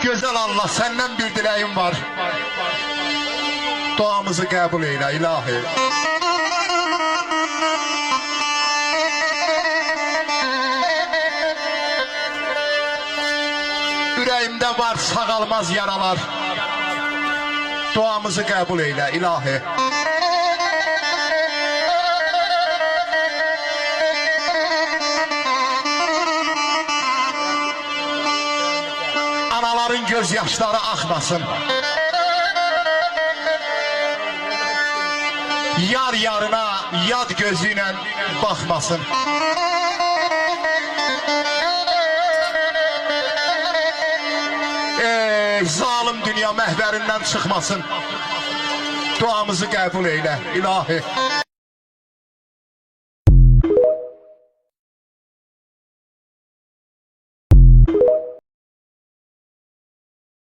Güzel Allah, senden bir dileğim var. Duamızı kabul eyle ilahi. Yüreğimde var sağalmaz yaralar. Duamızı kabul eyle ilahi. Anaların gözyaşları akmasın. Yar yarına yad gözüyle bakmasın. Zalim dünya məhvərindən çıxmasın. Duamızı qəbul eyle ilahi.